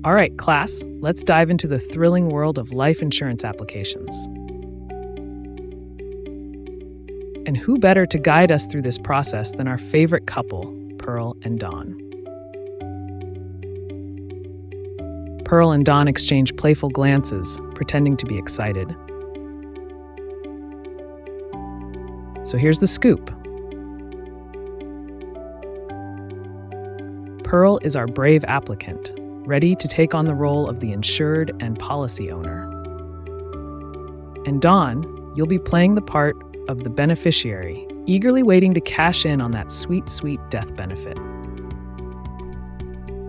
All right, class, let's dive into the thrilling world of life insurance applications. And who better to guide us through this process than our favorite couple, Pearl and Dawn? Pearl and Dawn exchange playful glances, pretending to be excited. So here's the scoop. Pearl is our brave applicant, ready to take on the role of the insured and policy owner. And Dawn, you'll be playing the part of the beneficiary, eagerly waiting to cash in on that sweet, sweet death benefit.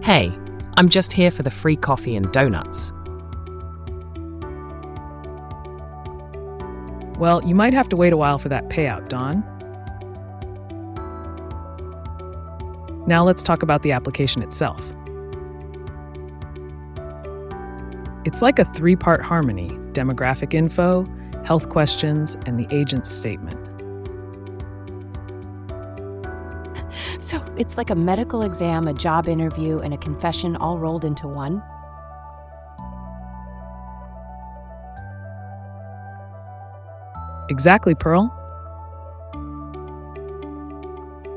Hey, I'm just here for the free coffee and donuts. Well, you might have to wait a while for that payout, Dawn. Now let's talk about the application itself. It's like a three-part harmony: demographic info, health questions, and the agent's statement. So it's like a medical exam, a job interview, and a confession all rolled into one? Exactly, Pearl.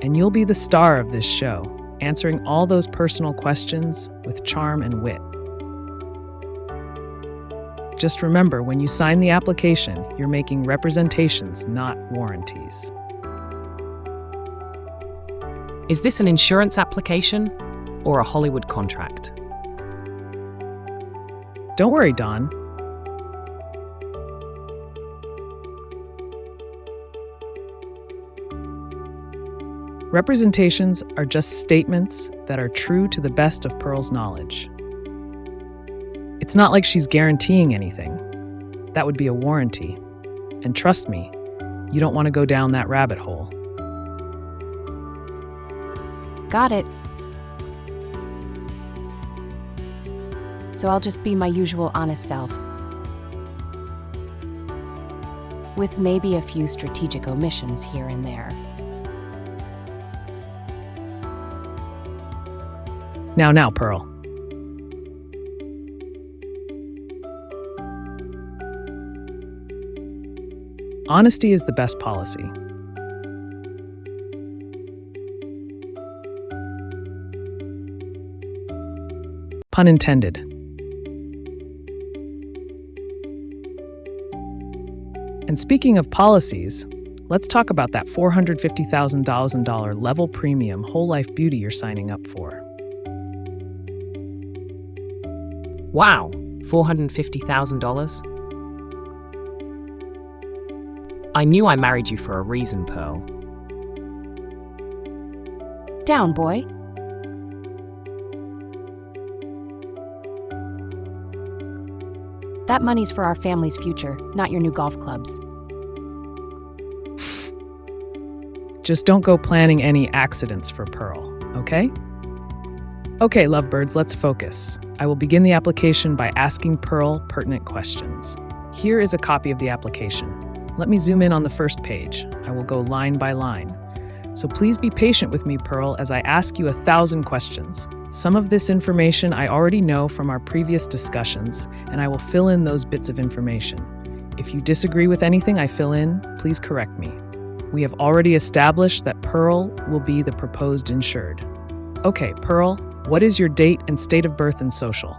And you'll be the star of this show, answering all those personal questions with charm and wit. Just remember, when you sign the application, you're making representations, not warranties. Is this an insurance application or a Hollywood contract? Don't worry, Dawn. Representations are just statements that are true to the best of Pearl's knowledge. It's not like she's guaranteeing anything. That would be a warranty. And trust me, you don't want to go down that rabbit hole. Got it. So I'll just be my usual honest self, with maybe a few strategic omissions here and there. Now, Pearl. Honesty is the best policy. Pun intended. And speaking of policies, let's talk about that $450,000 level premium whole life beauty you're signing up for. Wow, $450,000? I knew I married you for a reason, Pearl. Down, boy. That money's for our family's future, not your new golf clubs. Just don't go planning any accidents for Pearl, okay? Okay, lovebirds, let's focus. I will begin the application by asking Pearl pertinent questions. Here is a copy of the application. Let me zoom in on the first page. I will go line by line. So please be patient with me, Pearl, as I ask you 1,000 questions. Some of this information I already know from our previous discussions, and I will fill in those bits of information. If you disagree with anything I fill in, please correct me. We have already established that Pearl will be the proposed insured. Okay, Pearl, what is your date and state of birth and social?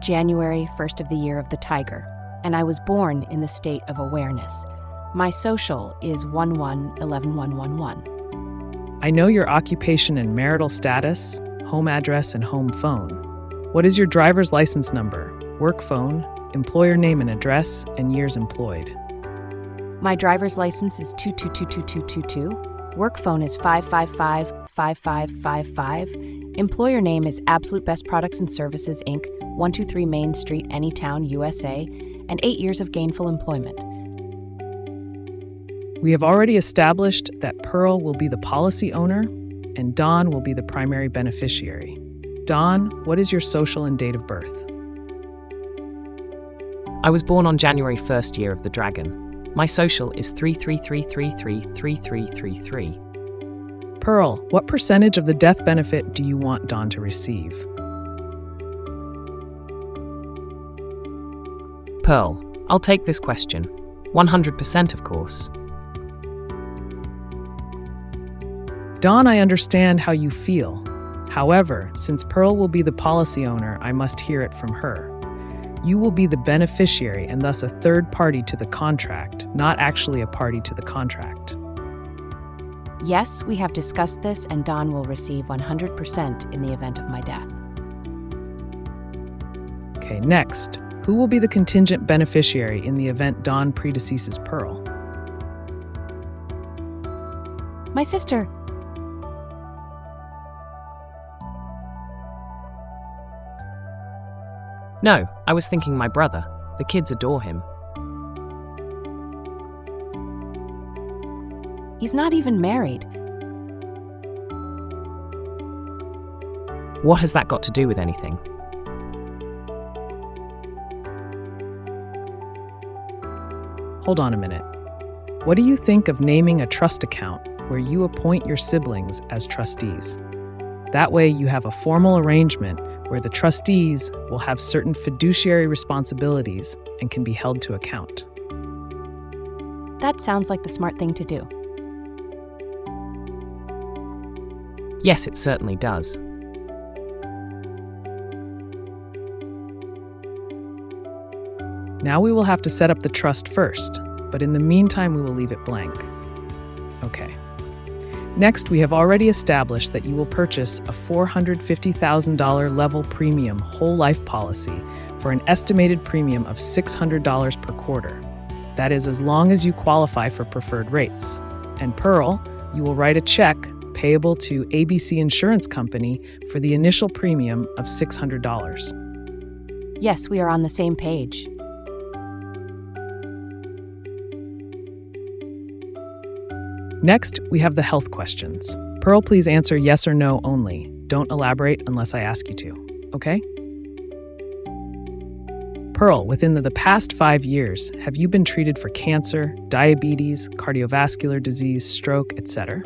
January 1st of the year of the tiger, and I was born in the state of awareness. My social is 11-11-111. I know your occupation and marital status, home address, and home phone. What is your driver's license number, work phone, employer name and address, and years employed? My driver's license is 2222222. Work phone is 555-5555. Employer name is Absolute Best Products and Services, Inc., 123 Main Street, Anytown, USA, and 8 years of gainful employment. We have already established that Pearl will be the policy owner and Dawn will be the primary beneficiary. Dawn, what is your social and date of birth? I was born on January 1st, year of the dragon. My social is 333333333. Pearl, what percentage of the death benefit do you want Dawn to receive? Pearl, I'll take this question. 100%, of course. Dawn, I understand how you feel. However, since Pearl will be the policy owner, I must hear it from her. You will be the beneficiary and thus a third party to the contract, not actually a party to the contract. Yes, we have discussed this, and Dawn will receive 100% in the event of my death. Okay, next. Who will be the contingent beneficiary in the event Dawn predeceases Pearl? My sister. No, I was thinking my brother. The kids adore him. He's not even married. What has that got to do with anything? Hold on a minute. What do you think of naming a trust account where you appoint your siblings as trustees? That way you have a formal arrangement where the trustees will have certain fiduciary responsibilities and can be held to account. That sounds like the smart thing to do. Yes, it certainly does. Now we will have to set up the trust first, but in the meantime we will leave it blank. Okay. Next, we have already established that you will purchase a $450,000 level premium whole life policy for an estimated premium of $600 per quarter. That is as long as you qualify for preferred rates. And Pearl, you will write a check payable to ABC Insurance Company for the initial premium of $600. Yes, we are on the same page. Next, we have the health questions. Pearl, please answer yes or no only. Don't elaborate unless I ask you to, okay? Pearl, within the past 5 years, have you been treated for cancer, diabetes, cardiovascular disease, stroke, etc.?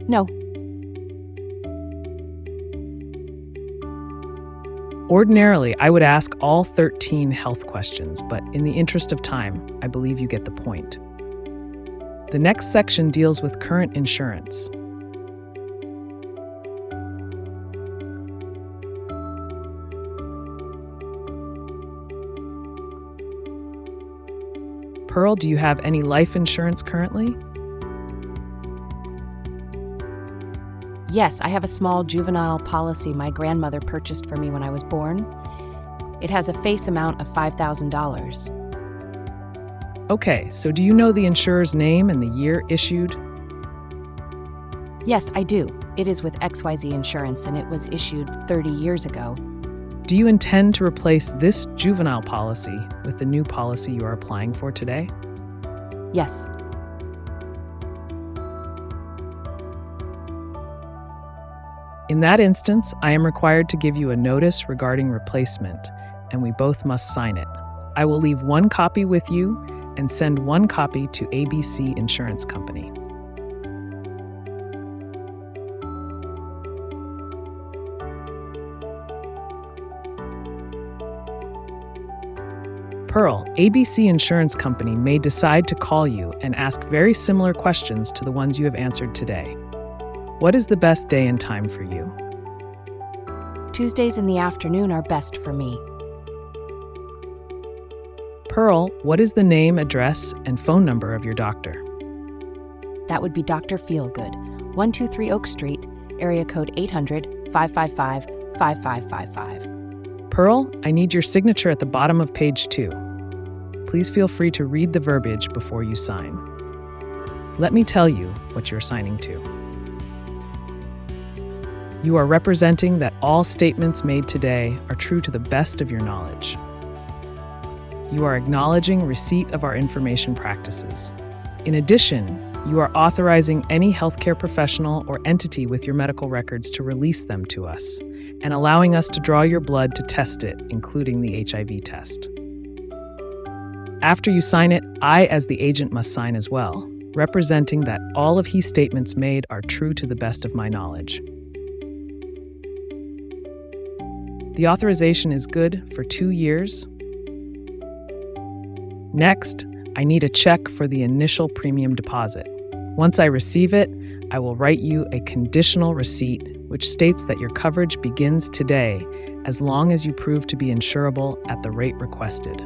No. Ordinarily, I would ask all 13 health questions, but in the interest of time, I believe you get the point. The next section deals with current insurance. Pearl, do you have any life insurance currently? Yes, I have a small juvenile policy my grandmother purchased for me when I was born. It has a face amount of $5,000. Okay, so do you know the insurer's name and the year issued? Yes, I do. It is with XYZ Insurance, and it was issued 30 years ago. Do you intend to replace this juvenile policy with the new policy you are applying for today? Yes. In that instance, I am required to give you a notice regarding replacement, and we both must sign it. I will leave one copy with you and send one copy to ABC Insurance Company. Pearl, ABC Insurance Company may decide to call you and ask very similar questions to the ones you have answered today. What is the best day and time for you? Tuesdays in the afternoon are best for me. Pearl, what is the name, address, and phone number of your doctor? That would be Dr. Feelgood, 123 Oak Street, area code 800-555-5555. Pearl, I need your signature at the bottom of page 2. Please feel free to read the verbiage before you sign. Let me tell you what you're signing to. You are representing that all statements made today are true to the best of your knowledge. You are acknowledging receipt of our information practices. In addition, you are authorizing any healthcare professional or entity with your medical records to release them to us, and allowing us to draw your blood to test it, including the HIV test. After you sign it, I, as the agent, must sign as well, representing that all of his statements made are true to the best of my knowledge. The authorization is good for 2 years. Next, I need a check for the initial premium deposit. Once I receive it, I will write you a conditional receipt, which states that your coverage begins today as long as you prove to be insurable at the rate requested.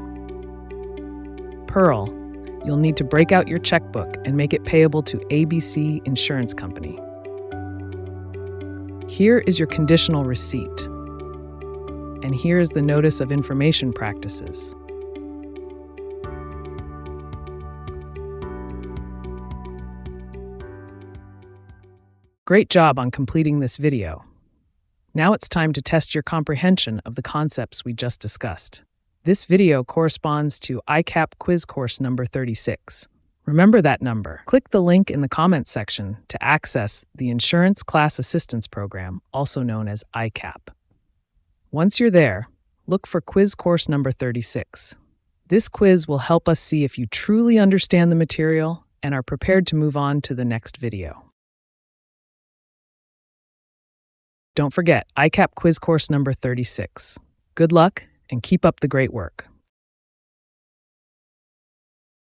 Pearl, you'll need to break out your checkbook and make it payable to ABC Insurance Company. Here is your conditional receipt. And here is the Notice of Information Practices. Great job on completing this video. Now it's time to test your comprehension of the concepts we just discussed. This video corresponds to ICAP quiz course number 36. Remember that number. Click the link in the comments section to access the Insurance Class Assistance Program, also known as ICAP. Once you're there, look for quiz course number 36. This quiz will help us see if you truly understand the material and are prepared to move on to the next video. Don't forget, ICAP quiz course number 36. Good luck and keep up the great work.